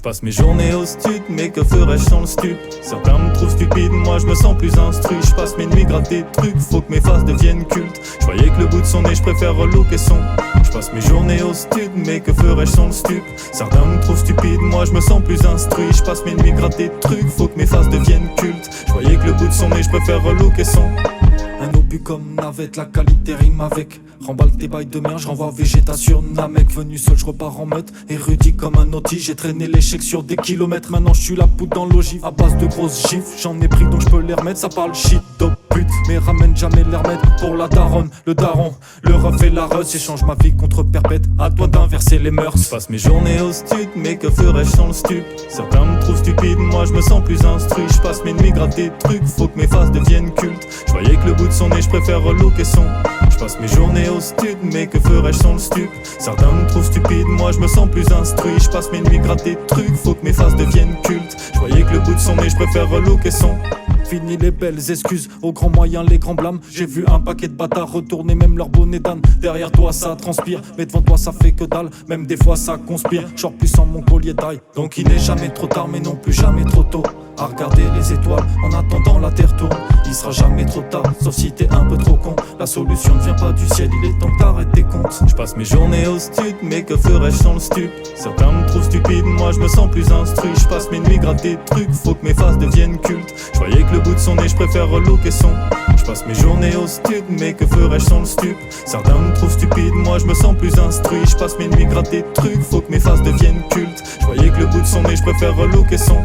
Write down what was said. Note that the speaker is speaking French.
Passe mes journées au stud, mais que ferais-je sans le stup? Certains me trouvent stupide, moi je me sens plus instruit. Je passe mes nuits gratter des trucs, faut que mes faces deviennent cultes. Je voyais que le bout de son nez, je préfère relooker son. Je passe mes journées au stud, mais que ferais-je sans le stup? Certains me trouvent stupide, moi je me sens plus instruit. Je passe mes nuits gratter des trucs, faut que mes faces deviennent cultes. Je voyais que le bout de son nez, je préfère relooker son. Un obus comme navette, la qualité rime avec. Remballe tes bails de merde, je renvoie végétation Namek. Venu seul, je repars en meute, érudit comme un outil. J'ai traîné l'échec sur des kilomètres, maintenant je suis la poudre dans l'ogive. À base de grosses gifles, j'en ai pris donc je peux les remettre. Ça parle shit, dope, pute, mais ramène jamais les remettre. Pour la daronne, le daron, le ref et la russe. J'échange ma vie contre perpète, à toi d'inverser les mœurs. Je passe mes journées au stud, mais que ferais-je sans le stup? Certains me trouvent stupide, moi je me sens plus instruit. Je passe mes nuits gratter des trucs, faut que mes faces deviennent cultes. Je voyais que le bout de son nez, je préfère relooker son. Je passe mes journées au stud, mais que ferais-je sans le stup? Certains me trouvent stupide, moi je me sens plus instruit. Je passe mes nuits gratter des trucs, faut que mes faces deviennent cultes. Je voyais que le bout de son nez, je préfère relooker son. Fini les belles excuses, aux grands moyens les grands blâmes. J'ai vu un paquet de bâtards retourner même leur bonnet d'âne. Derrière toi ça transpire, mais devant toi ça fait que dalle. Même des fois ça conspire, genre plus sans mon collier d'ail. Donc il n'est jamais trop tard mais non plus jamais trop tôt à regarder les étoiles en attendant la terre tourne. Il sera jamais trop tard, sauf si t'es un peu trop con. La solution ne vient pas du ciel, il est temps que t'arrêtes tes comptes. Je passe mes journées au stud, mais que ferais-je sans le stup? Certains me trouvent stupide, moi je me sens plus instruit. Je passe mes nuits gratter des trucs, faut que mes faces deviennent cultes. Je voyais que le bout de son nez, je préfère relooker son. Je passe mes journées au stud, mais que ferais-je sans le stup? Certains me trouvent stupide, moi je me sens plus instruit. Je passe mes nuits gratter des trucs, faut que mes faces deviennent cultes. Je voyais que le bout de son nez, je préfère relooker son.